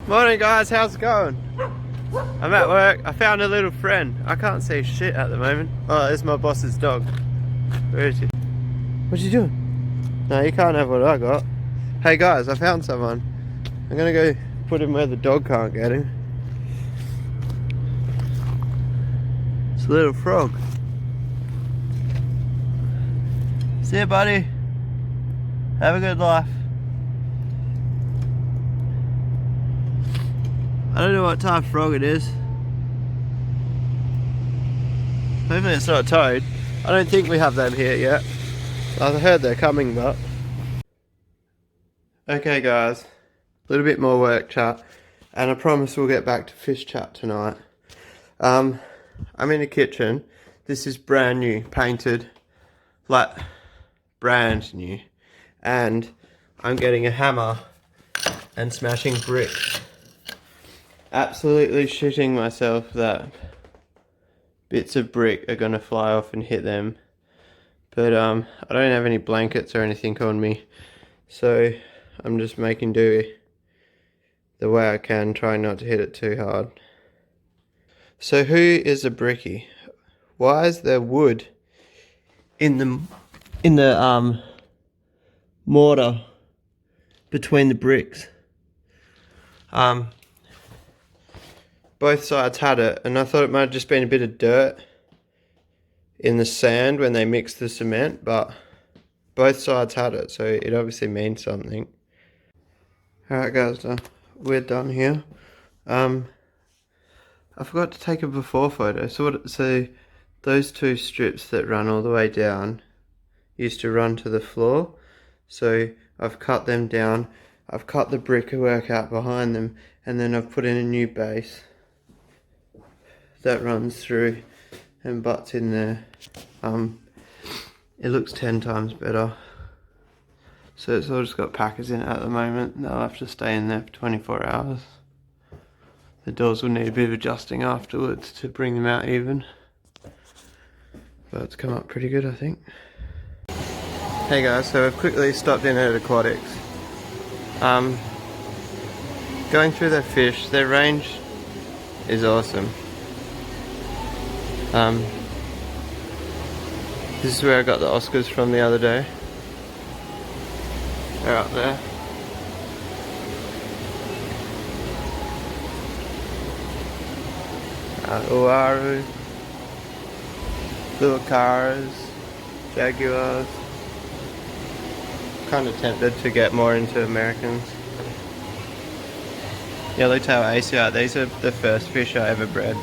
Morning guys, how's it going? I'm at work. I found a little friend. I can't see shit at the moment. Oh, it's my boss's dog. Where is he? What you doing? No, you can't have what I got. Hey guys, I found someone. I'm gonna go put him where the dog can't get him. It's a little frog. See ya, buddy. Have a good life. I don't know what type of frog it is. Hopefully it's not a toad. I don't think we have them here yet. I heard they're coming, but... Okay guys, a little bit more work chat, and I promise we'll get back to fish chat tonight. I'm in the kitchen. This is brand new, painted, like brand new. And I'm getting a hammer and smashing bricks. Absolutely shitting myself that bits of brick are gonna fly off and hit them. But I don't have any blankets or anything on me, so I'm just making do the way I can, trying not to hit it too hard. So who is a brickie? Why is there wood in the mortar between the bricks? Both sides had it, and I thought it might have just been a bit of dirt in the sand when they mixed the cement, but both sides had it, so it obviously means something. Alright guys, we're done here. I forgot to take a before photo. So those two strips that run all the way down used to run to the floor. So I've cut them down, I've cut the brickwork out behind them, and then I've put in a new base that runs through and butts in there. It looks 10 times better. So it's all just got packers in it at the moment. They'll have to stay in there for 24 hours. The doors will need a bit of adjusting afterwards to bring them out even. But it's come up pretty good, I think. Hey guys, so I've quickly stopped in at Aquotix. Going through their fish, their range is awesome. This is where I got the Oscars from the other day. They're up there. Uaru, little cars, jaguars. Kind of tempted to get more into Americans. Yellowtail ACR, these are the first fish I ever bred.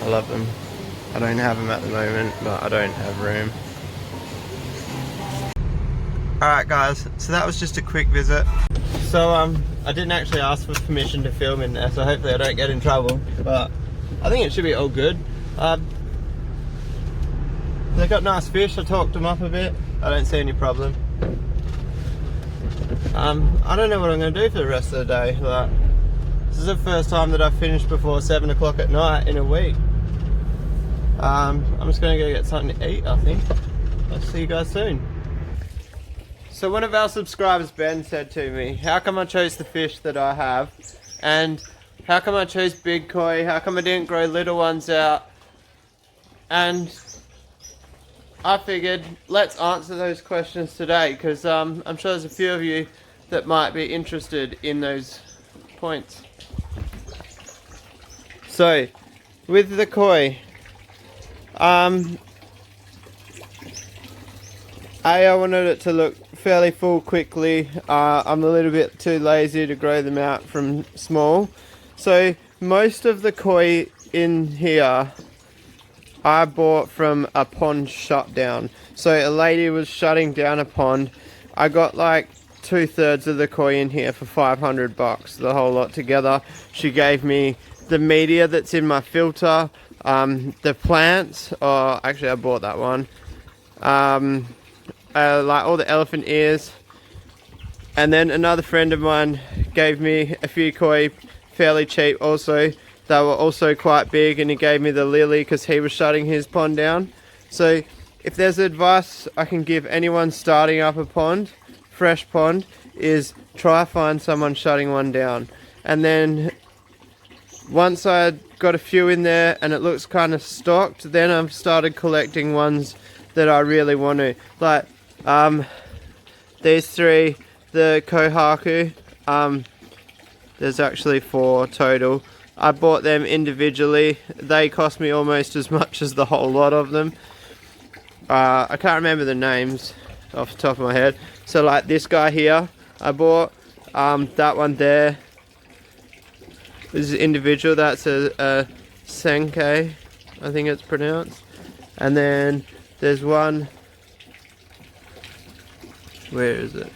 I love them. I don't have them at the moment, but I don't have room. Alright guys, so that was just a quick visit. So I didn't actually ask for permission to film in there, so hopefully I don't get in trouble, but I think it should be all good. They got nice fish, I talked them up a bit. I don't see any problem. I don't know what I'm going to do for the rest of the day. Like, this is the first time that I've finished before 7 o'clock at night in a week. I'm just going to go get something to eat, I think. I'll see you guys soon. So one of our subscribers, Ben, said to me, how come I chose the fish that I have? And how come I chose big koi? How come I didn't grow little ones out? And I figured, let's answer those questions today, because I'm sure there's a few of you that might be interested in those points. So, with the koi, I wanted it to look fairly full quickly. I'm a little bit too lazy to grow them out from small. So, most of the koi in here I bought from a pond shutdown. So a lady was shutting down a pond. I got like 2/3 of the koi in here for $500, the whole lot together. She gave me the media that's in my filter, the plants, or actually I bought that one, like all the elephant ears. And then another friend of mine gave me a few koi fairly cheap also. They were also quite big, and he gave me the lily because he was shutting his pond down. So if there's advice I can give anyone starting up a pond, fresh pond, is try find someone shutting one down. And then once I got a few in there and it looks kind of stocked, then I've started collecting ones that I really want to. Like these three, the Kohaku, there's actually 4 total. I bought them individually. They cost me almost as much as the whole lot of them. I can't remember the names off the top of my head. So like this guy here, I bought. That one there is individual. That's a Senkei, I think it's pronounced. And then there's one. Where is it?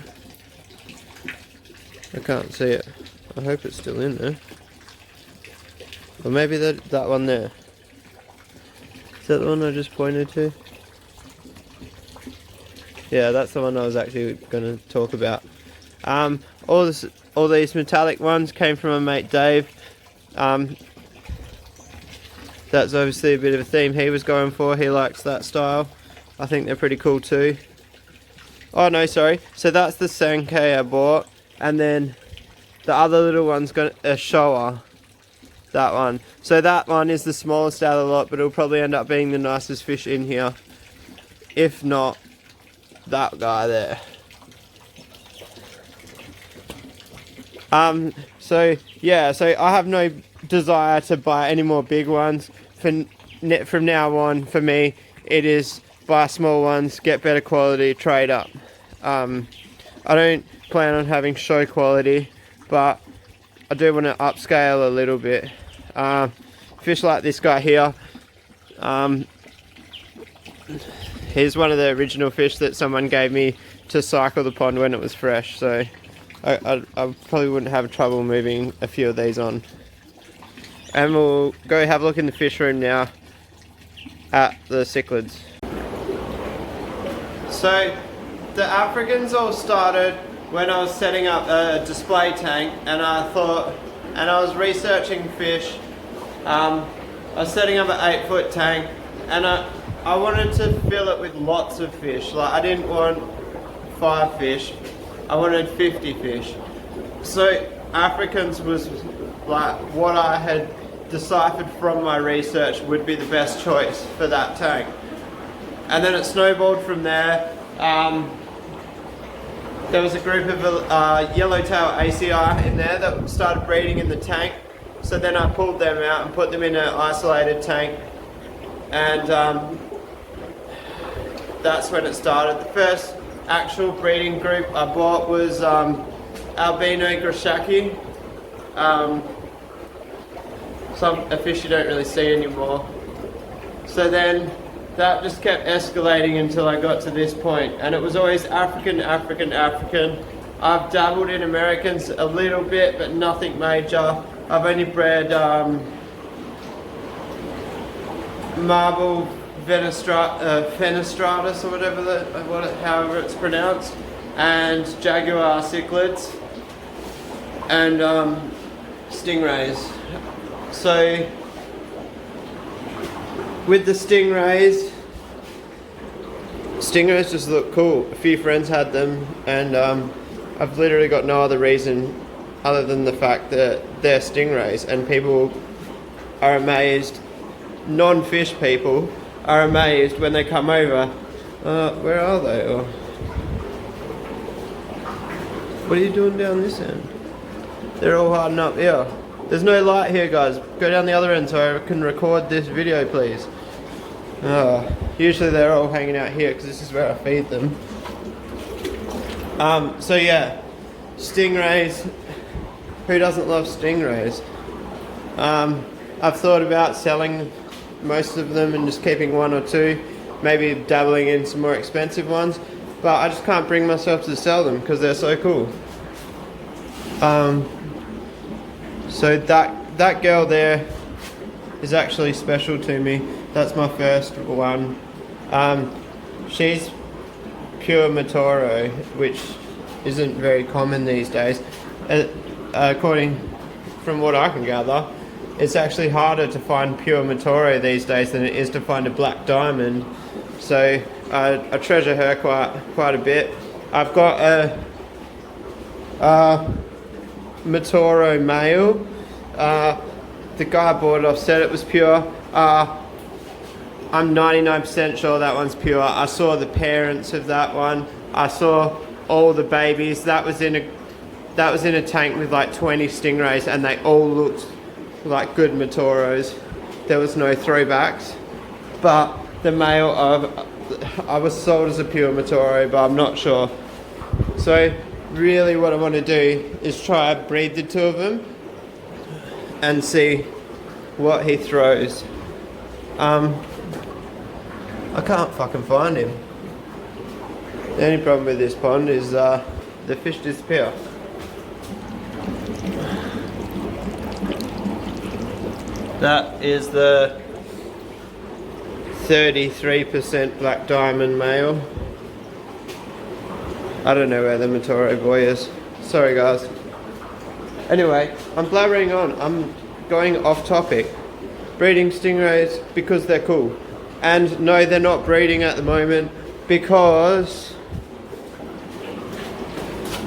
I can't see it. I hope it's still in there. Or maybe that one there. Is that the one I just pointed to? Yeah, that's the one I was actually going to talk about. All these metallic ones came from my mate Dave. That's obviously a bit of a theme he was going for. He likes that style. I think they're pretty cool too. Oh no, sorry. So that's the Senkei I bought. And then the other little one's got a Showa. That one. So that one is the smallest out of the lot, but it'll probably end up being the nicest fish in here. If not, that guy there. So yeah, so I have no desire to buy any more big ones. From now on, for me, it is buy small ones, get better quality, trade up. I don't plan on having show quality, but I do want to upscale a little bit. Fish like this guy here, here's one of the original fish that someone gave me to cycle the pond when it was fresh, so I probably wouldn't have trouble moving a few of these on. And we'll go have a look in the fish room now at the cichlids. So the Africans all started when I was setting up a display tank, and I was researching fish. I was setting up an 8-foot tank, and I wanted to fill it with lots of fish. Like, I didn't want 5 fish, I wanted 50 fish. So Africans was like what I had deciphered from my research would be the best choice for that tank. And then it snowballed from there. There was a group of yellowtail ACI in there that started breeding in the tank. So then I pulled them out and put them in an isolated tank. And that's when it started. The first actual breeding group I bought was albino grashaki. A fish you don't really see anymore. So then that just kept escalating until I got to this point, and it was always African, African, African. I've dabbled in Americans a little bit, but nothing major. I've only bred marble fenestratus or however it's pronounced, and jaguar cichlids, and stingrays. So with the stingrays just look cool. A few friends had them, and I've literally got no other reason other than the fact that they're stingrays, and people are amazed, non-fish people are amazed when they come over. Where are they? Or what are you doing down this end? They're all hiding up here. There's no light here, guys. Go down the other end so I can record this video, please. Usually they're all hanging out here because this is where I feed them. So yeah, stingrays. Who doesn't love stingrays? I've thought about selling most of them and just keeping 1 or 2, maybe dabbling in some more expensive ones, but I just can't bring myself to sell them because they're so cool. So that girl there is actually special to me. That's my first one. She's pure Matoro, which isn't very common these days. According from what I can gather, it's actually harder to find pure Matoro these days than it is to find a black diamond. So I treasure her quite a bit. I've got Matoro male. The guy bought it off, said it was pure. I'm 99% sure that one's pure. I saw the parents of that one. I saw all the babies. That was in a tank with like 20 stingrays, and they all looked like good Matoros. There was no throwbacks. But the male I was sold as a pure Matoro, but I'm not sure. So really what I want to do is try to breed the two of them and see what he throws. I can't fucking find him. The only problem with this pond is the fish disappear. That is the 33% black diamond male. I don't know where the Matoro boy is. Sorry guys. Anyway, I'm blabbering on. I'm going off topic. Breeding stingrays because they're cool. And no, they're not breeding at the moment because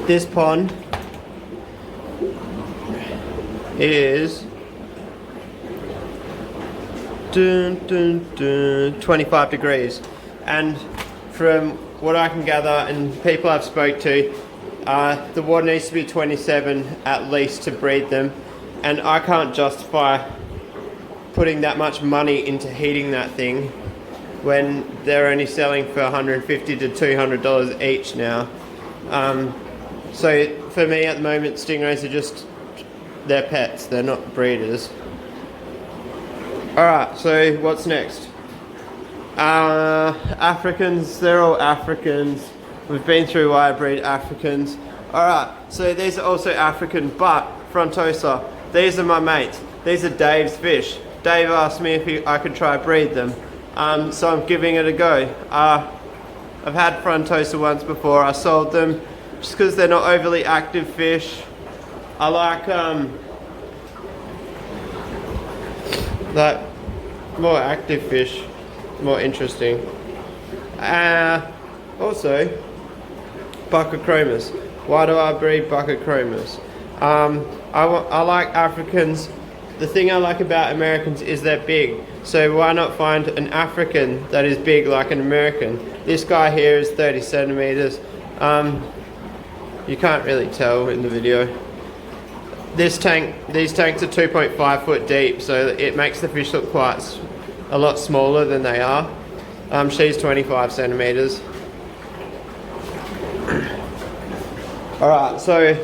this pond is 25 degrees, and from what I can gather and people I've spoke to, the water needs to be 27 at least to breed them, and I can't justify putting that much money into heating that thing when they're only selling for $150 to $200 each now. So for me at the moment, stingrays are just, they're pets, they're not breeders. Alright, so what's next? Africans, they're all Africans. We've been through why I breed Africans. Alright, so these are also African, but frontosa. These are my mates. These are Dave's fish. Dave asked me if I could try breed them. So I'm giving it a go. I've had frontosa once before. I sold them just because they're not overly active fish. I like more active fish, more interesting. Also, Buccochromis. Why do I breed Buccochromis? I like Africans. The thing I like about Americans is they're big. So why not find an African that is big like an American? This guy here is 30 centimeters. You can't really tell in the video. These tanks are 2.5 foot deep, so it makes the fish look quite a lot smaller than they are. She's 25 centimeters. Alright, so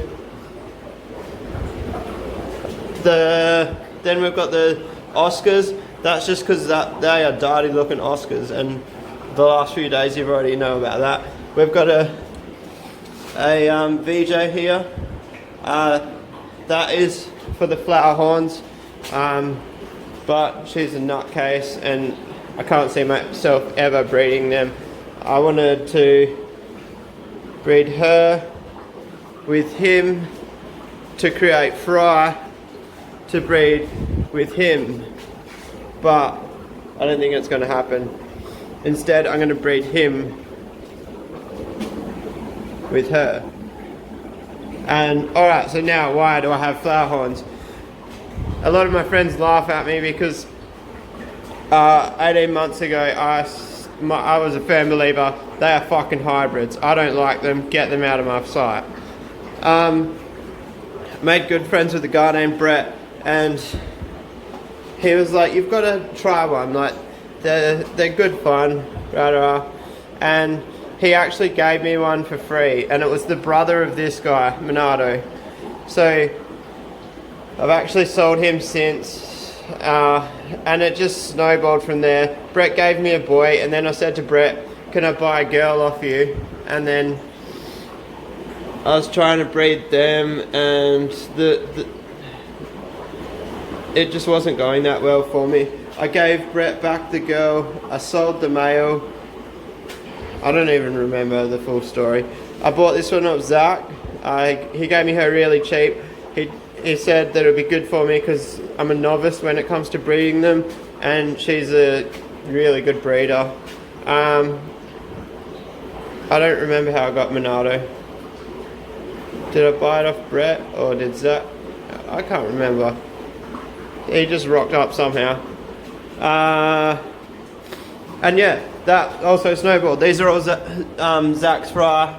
then we've got the Oscars. That's just because they are dirty looking Oscars, and the last few days you've already know about that. We've got a VJ here. That is for the flower horns, but she's a nutcase and I can't see myself ever breeding them. I wanted to breed her with him to create fry to breed with him, but I don't think it's going to happen. Instead, I'm going to breed him with her. And alright, so now why do I have flower horns? A lot of my friends laugh at me because 18 months ago I was a firm believer they are fucking hybrids. I don't like them, get them out of my sight. Made good friends with a guy named Brett, and he was like, you've got to try one, like they're good fun, and he actually gave me one for free, and it was the brother of this guy, Monado. So I've actually sold him since, and it just snowballed from there. Brett gave me a boy, and then I said to Brett, can I buy a girl off you? And then I was trying to breed them, and it just wasn't going that well for me. I gave Brett back the girl, I sold the male. I don't even remember the full story. I bought this one off Zach. He gave me her really cheap. He said that it would be good for me because I'm a novice when it comes to breeding them, and she's a really good breeder. I don't remember how I got Monado. Did I buy it off Brett or did Zach? I can't remember. He just rocked up somehow. And yeah, that also snowballed. These are all Zach's fry.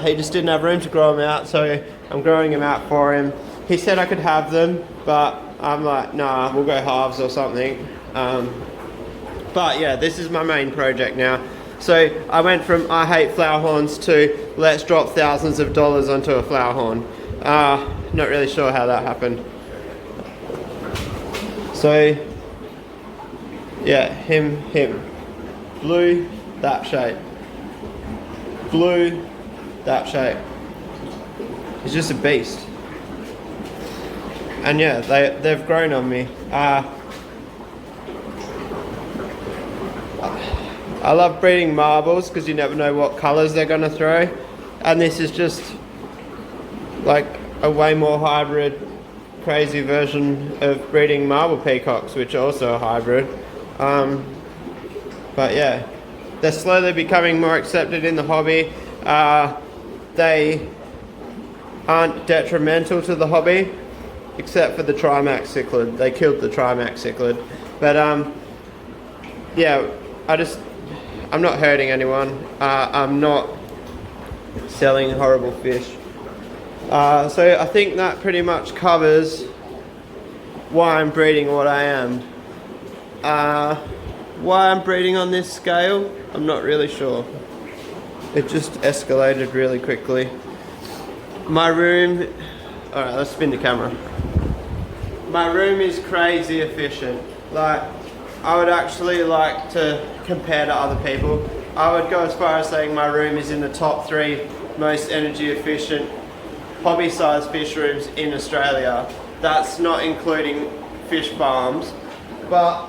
He just didn't have room to grow them out, so I'm growing them out for him. He said I could have them, but I'm like, nah, we'll go halves or something. But yeah, this is my main project now. So I went from I hate flower horns to let's drop thousands of dollars onto a flower horn. Not really sure how that happened. So yeah, him. Blue, that shape. Blue, that shape. He's just a beast. And yeah, they've grown on me. I love breeding marbles because you never know what colours they're going to throw. And this is just like a way more hybrid, crazy version of breeding marble peacocks, which are also a hybrid. But yeah, they're slowly becoming more accepted in the hobby. They aren't detrimental to the hobby, except for the Trimax cichlid. They killed the Trimax cichlid. But yeah, I'm not hurting anyone. I'm not selling horrible fish. So I think that pretty much covers why I'm breeding what I am. Why I'm breeding on this scale, I'm not really sure. It just escalated really quickly. My room, alright, let's spin the camera. My room is crazy efficient. Like, I would actually like to compare to other people. I would go as far as saying my room is in the top 3 most energy efficient hobby-sized fish rooms in Australia. That's not including fish farms. But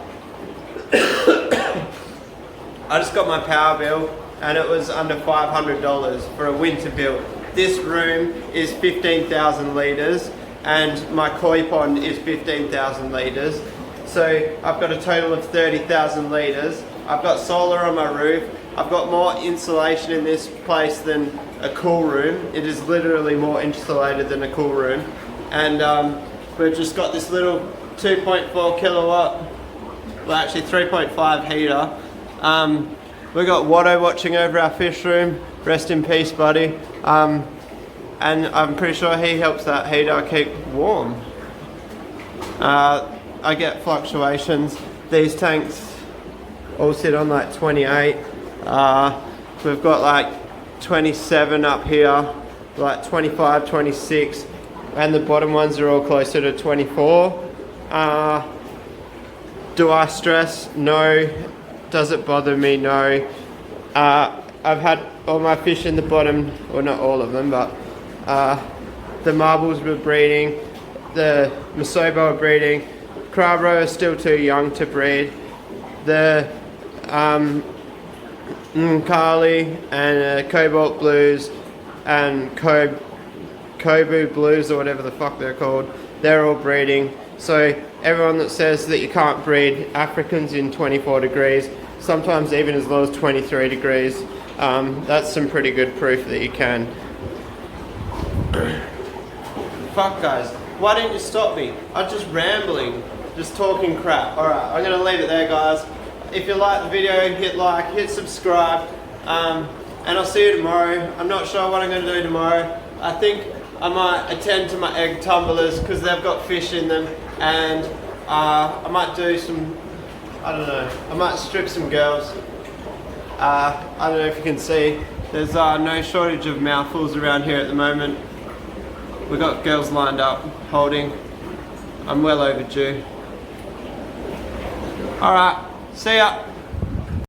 I just got my power bill and it was under $500 for a winter build. This room is 15,000 litres and my koi pond is 15,000 litres. So I've got a total of 30,000 litres. I've got solar on my roof. I've got more insulation in this place than a cool room. It is literally more insulated than a cool room. And we've just got this little 2.4 kilowatt, well actually 3.5 heater. We've got Watto watching over our fish room. Rest in peace, buddy. And I'm pretty sure he helps that heater keep warm. I get fluctuations. These tanks all sit on like 28. We've got like 27 up here, like 25, 26, and the bottom ones are all closer to 24. Do I stress? No. Does it bother me? No. I've had all my fish in the bottom, well not all of them, but the marbles were breeding, the Masobo were breeding, Crabro is still too young to breed, the Kali and Cobalt Blues and Kobu Blues or whatever the fuck they're called, they're all breeding. So everyone that says that you can't breed Africans in 24 degrees, sometimes even as low as 23 degrees, that's some pretty good proof that you can. Fuck guys, why didn't you stop me? I'm just rambling, just talking crap. Alright, I'm going to leave it there guys. If you like the video, hit like, hit subscribe, and I'll see you tomorrow. I'm not sure what I'm going to do tomorrow. I think I might attend to my egg tumblers because they've got fish in them, and I might do some, I don't know, I might strip some girls. I don't know if you can see, there's no shortage of mouthfuls around here at the moment. We've got girls lined up, holding. I'm well overdue. Alright, see ya.